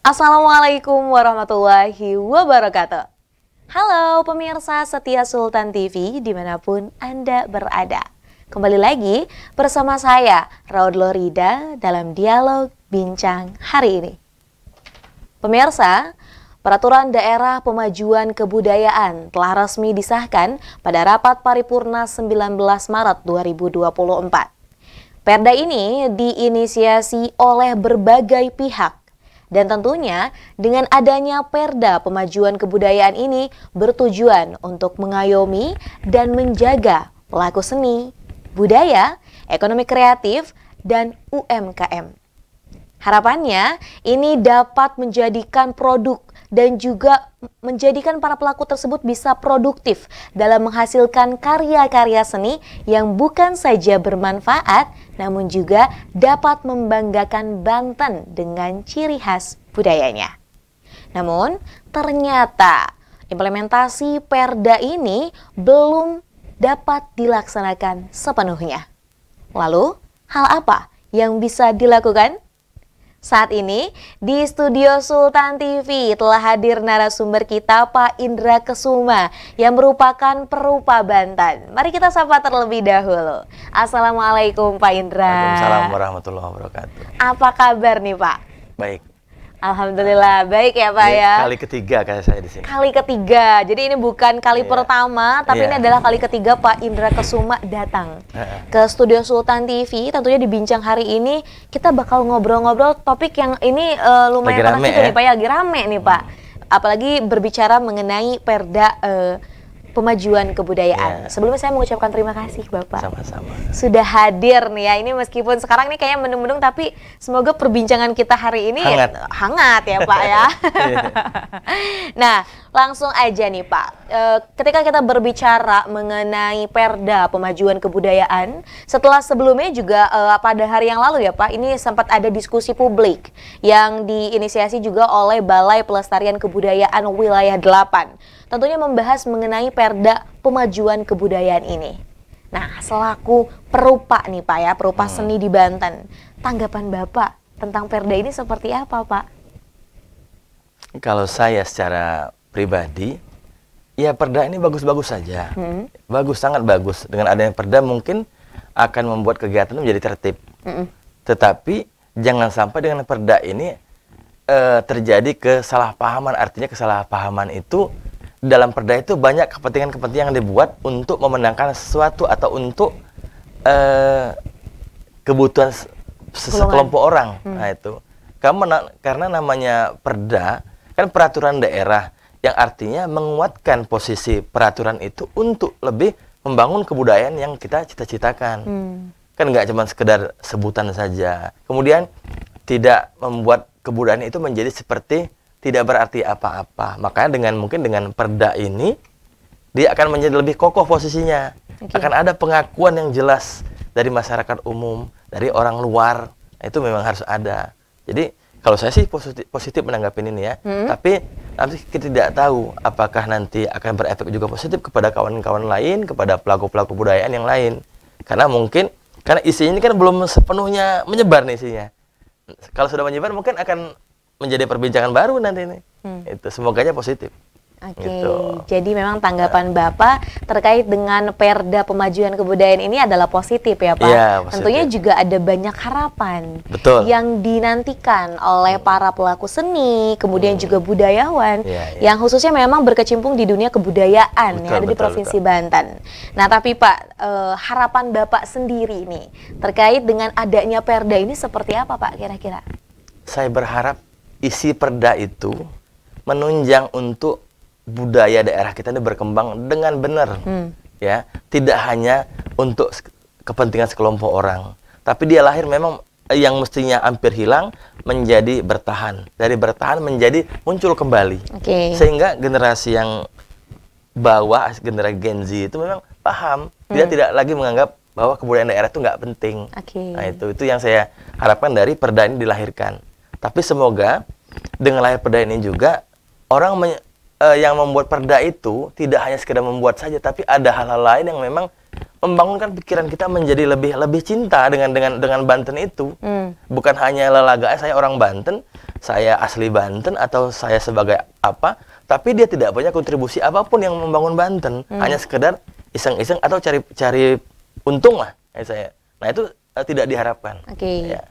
Assalamualaikum warahmatullahi wabarakatuh. Halo pemirsa setia Sultan TV dimanapun Anda berada. Kembali lagi bersama saya, Raud Lorida, dalam dialog bincang hari ini. Pemirsa, Peraturan Daerah Pemajuan Kebudayaan telah resmi disahkan pada rapat paripurna 19 Maret 2024. Perda ini diinisiasi oleh berbagai pihak. Dan tentunya dengan adanya Perda Pemajuan Kebudayaan ini bertujuan untuk mengayomi dan menjaga pelaku seni, budaya, ekonomi kreatif, dan UMKM. Harapannya ini dapat menjadikan produk dan juga menjadikan para pelaku tersebut bisa produktif dalam menghasilkan karya-karya seni yang bukan saja bermanfaat, namun juga dapat membanggakan Banten dengan ciri khas budayanya. Namun, ternyata implementasi Perda ini belum dapat dilaksanakan sepenuhnya. Lalu, hal apa yang bisa dilakukan? Saat ini di studio Sultan TV telah hadir narasumber kita Pak Indra Kesuma yang merupakan perupa Banten. Mari kita sapa terlebih dahulu. Assalamualaikum Pak Indra. Waalaikumsalam warahmatullahi wabarakatuh. Apa kabar nih Pak? Baik. Alhamdulillah baik ya Pak ya. Kali ketiga kayak saya di sini. Kali ketiga. Jadi ini bukan kali pertama, tapi ini adalah kali ketiga Pak Indra Kesuma datang ke studio Sultan TV. Tentunya di bincang hari ini kita bakal ngobrol-ngobrol topik yang ini lumayan panas juga nih Pak ya, lagi rame nih Pak. Apalagi berbicara mengenai Perda Pemajuan Kebudayaan. Sebelumnya saya mengucapkan terima kasih Bapak. Sama-sama. Sudah hadir nih ya. Ini meskipun sekarang nih kayaknya mendung-mendung, tapi semoga perbincangan kita hari ini hangat ya Pak ya. Nah, langsung aja nih Pak. Ketika kita berbicara mengenai Perda Pemajuan Kebudayaan, setelah sebelumnya juga pada hari yang lalu ya Pak, ini sempat ada diskusi publik yang diinisiasi juga oleh Balai Pelestarian Kebudayaan Wilayah 8. Tentunya membahas mengenai Perda Pemajuan Kebudayaan ini. Nah, selaku perupa nih Pak ya, perupa seni di Banten, tanggapan Bapak tentang Perda ini seperti apa Pak? Kalau saya secara pribadi, ya Perda ini bagus-bagus saja. Bagus, sangat bagus. Dengan adanya Perda mungkin akan membuat kegiatan menjadi tertib. Tetapi jangan sampai dengan Perda ini terjadi kesalahpahaman. Artinya kesalahpahaman itu dalam Perda itu banyak kepentingan-kepentingan yang dibuat untuk memenangkan sesuatu atau untuk kebutuhan sekelompok orang. Nah itu. Karena namanya Perda kan peraturan daerah yang artinya menguatkan posisi peraturan itu untuk lebih membangun kebudayaan yang kita cita-citakan. Kan nggak cuma sekedar sebutan saja. Kemudian tidak membuat kebudayaan itu menjadi seperti tidak berarti apa-apa. Makanya mungkin dengan Perda ini dia akan menjadi lebih kokoh posisinya. Akan ada pengakuan yang jelas dari masyarakat umum, dari orang luar. Itu memang harus ada. Jadi kalau saya sih positif menanggapi ini ya. Tapi nanti kita tidak tahu apakah nanti akan berefek juga positif kepada kawan-kawan lain, kepada pelaku-pelaku budayaan yang lain. Karena isinya ini kan belum sepenuhnya menyebar nih isinya. Kalau sudah menyebar mungkin akan menjadi perbincangan baru nanti ini. Itu semoga aja positif. Oke, jadi memang tanggapan Bapak terkait dengan Perda Pemajuan Kebudayaan ini adalah positif ya Pak. Ya, positif. Tentunya juga ada banyak harapan yang dinantikan oleh para pelaku seni, kemudian juga budayawan, yang khususnya memang berkecimpung di dunia kebudayaan yang ada di Provinsi Banten. Nah tapi Pak, harapan Bapak sendiri nih terkait dengan adanya Perda ini seperti apa Pak kira-kira? Saya berharap isi Perda itu menunjang untuk budaya daerah kita ini berkembang dengan benar, ya, tidak hanya untuk kepentingan sekelompok orang, tapi dia lahir memang yang mestinya hampir hilang menjadi bertahan, dari bertahan menjadi muncul kembali, sehingga generasi yang bawah, generasi Gen Z itu memang paham, dia tidak lagi menganggap bahwa kebudayaan daerah itu nggak penting. Nah itu yang saya harapkan dari Perda ini dilahirkan. Tapi semoga dengan lahir Perda ini juga orang yang membuat Perda itu tidak hanya sekedar membuat saja, tapi ada hal-hal lain yang memang membangunkan pikiran kita menjadi lebih cinta dengan Banten itu. Bukan hanya lelaga saya orang Banten, saya asli Banten atau saya sebagai apa, tapi dia tidak punya kontribusi apapun yang membangun Banten, hanya sekedar iseng-iseng atau cari untung lah saya. Nah itu tidak diharapkan. Oke. Ya.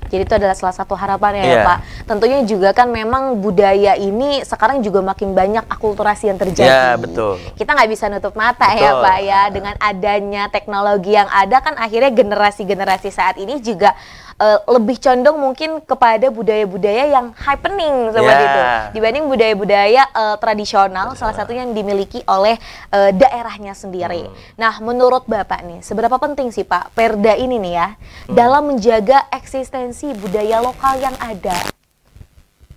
Jadi itu adalah salah satu harapan ya, Iya. Pak. Tentunya juga kan memang budaya ini sekarang juga makin banyak akulturasi yang terjadi. Ya, betul. Kita nggak bisa nutup mata Betul. ya, Pak ya. Dengan adanya teknologi yang ada kan akhirnya generasi-generasi saat ini juga lebih condong mungkin kepada budaya-budaya yang happening seperti itu dibanding budaya-budaya tradisional, salah satunya yang dimiliki oleh daerahnya sendiri. Nah, menurut Bapak nih, seberapa penting sih Pak Perda ini nih ya dalam menjaga eksistensi budaya lokal yang ada?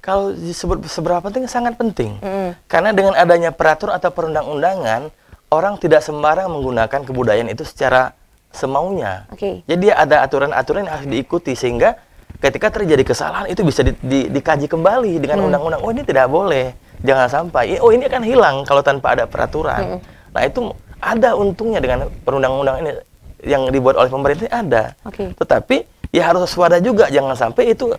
Kalau disebut seberapa penting, sangat penting. Karena dengan adanya peraturan atau perundang-undangan, orang tidak sembarang menggunakan kebudayaan itu secara semaunya. Jadi ada aturan-aturan yang harus diikuti, sehingga ketika terjadi kesalahan itu bisa dikaji kembali dengan undang-undang. Oh, ini tidak boleh, jangan sampai. Oh, ini akan hilang kalau tanpa ada peraturan. Nah, itu ada untungnya dengan perundang-undang ini yang dibuat oleh pemerintah ada. Tetapi ya harus waspada juga, jangan sampai itu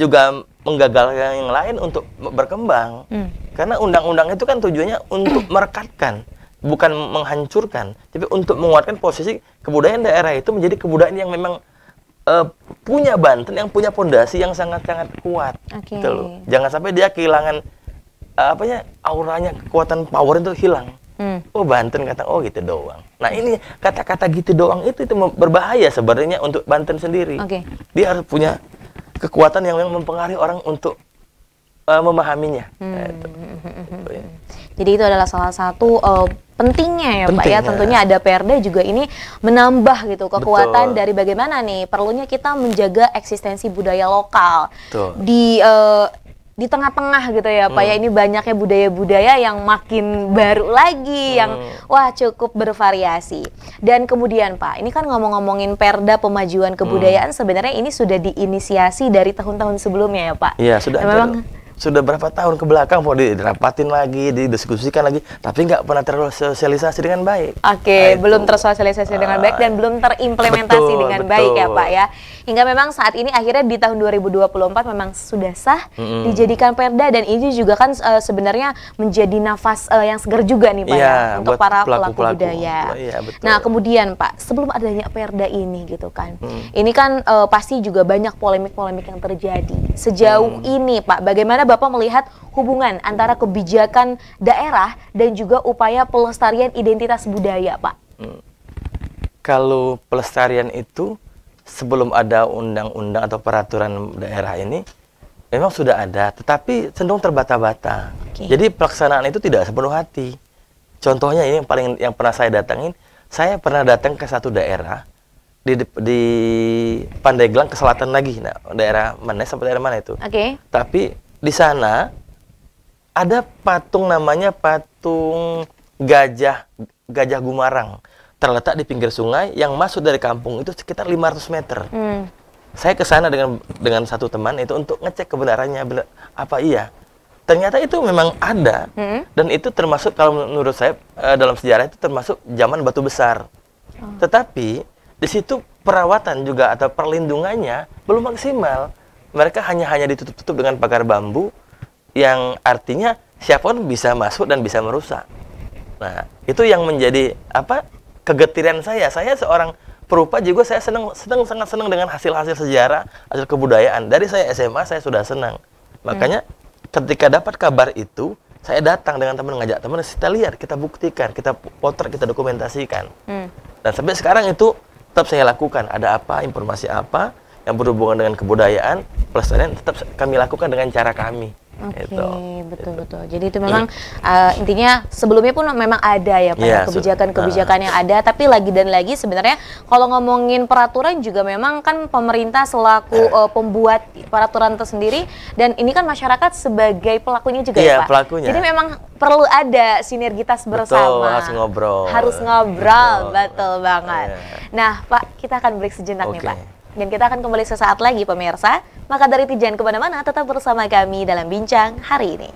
juga menggagalkan yang lain untuk berkembang. Karena undang-undang itu kan tujuannya untuk merekatkan, bukan menghancurkan, tapi untuk menguatkan posisi kebudayaan daerah itu menjadi kebudayaan yang memang punya Banten, yang punya fondasi yang sangat-sangat kuat. Gitu loh. Jangan sampai dia kehilangan auranya, kekuatan power itu hilang. Oh, Banten kata, oh gitu doang. Nah, ini kata-kata gitu doang itu berbahaya sebenarnya untuk Banten sendiri. Dia harus punya kekuatan yang mempengaruhi orang untuk memahaminya. Jadi itu adalah salah satu pentingnya ya Pak ya, tentunya ada Perda juga ini menambah gitu kekuatan dari bagaimana nih perlunya kita menjaga eksistensi budaya lokal di tengah-tengah gitu ya Pak ya, ini banyaknya budaya-budaya yang makin baru lagi, yang wah cukup bervariasi. Dan kemudian Pak, ini kan ngomong-ngomongin Perda pemajuan kebudayaan, sebenarnya ini sudah diinisiasi dari tahun-tahun sebelumnya ya Pak? Iya, sudah. Memang sudah berapa tahun ke belakang mau dirapatin lagi, didiskusikan lagi, tapi nggak pernah tersosialisasi dengan baik. Belum tersosialisasi dengan baik dan belum terimplementasi dengan baik ya Pak ya. Hingga memang saat ini akhirnya di tahun 2024 memang sudah sah dijadikan Perda, dan ini juga kan sebenarnya menjadi nafas yang segar juga nih Pak ya untuk para pelaku budaya. Nah, kemudian Pak, sebelum adanya Perda ini gitu kan, ini kan pasti juga banyak polemik-polemik yang terjadi. Sejauh ini Pak, bagaimana Bapak melihat hubungan antara kebijakan daerah dan juga upaya pelestarian identitas budaya, Pak? Kalau pelestarian itu sebelum ada undang-undang atau peraturan daerah ini memang sudah ada, tetapi cenderung terbata-bata. Jadi pelaksanaan itu tidak sepenuh hati. Contohnya ini yang pernah saya datangin, saya pernah datang ke satu daerah di Pandeglang ke selatan lagi, nah daerah mana sampai daerah mana itu? Tapi di sana ada patung, namanya patung gajah Gumarang, terletak di pinggir sungai yang masuk dari kampung itu sekitar 500 meter. Saya ke sana dengan satu teman itu untuk ngecek kebenarannya, apa iya. Ternyata itu memang ada, dan itu termasuk, kalau menurut saya dalam sejarah itu termasuk zaman Batu Besar. Tetapi di situ perawatan juga atau perlindungannya belum maksimal. Mereka hanya ditutup-tutup dengan pagar bambu, yang artinya siapapun bisa masuk dan bisa merusak. Nah, itu yang menjadi kegetiran saya. Saya seorang perupa juga, saya sangat senang dengan hasil-hasil sejarah, hasil kebudayaan. Dari saya SMA saya sudah senang. Makanya ketika dapat kabar itu, saya datang dengan teman, ngajak teman, kita lihat, kita buktikan, kita potret, kita dokumentasikan. Dan sampai sekarang itu tetap saya lakukan. Ada apa, informasi apa yang berhubungan dengan kebudayaan, pelestarian, tetap kami lakukan dengan cara kami. Betul. Jadi itu memang intinya sebelumnya pun memang ada ya Pak, kebijakan-kebijakan yang ada, tapi lagi dan lagi sebenarnya kalau ngomongin peraturan juga memang kan pemerintah selaku pembuat peraturan tersendiri, dan ini kan masyarakat sebagai pelakunya juga ya Pak. Pelakunya. Jadi memang perlu ada sinergitas bersama. Harus ngobrol. Betul banget. Nah Pak, kita akan break sejenak nih Pak. Dan kita akan kembali sesaat lagi pemirsa. Maka dari itu jangan kemana-mana, tetap bersama kami dalam Bincang Hari Ini.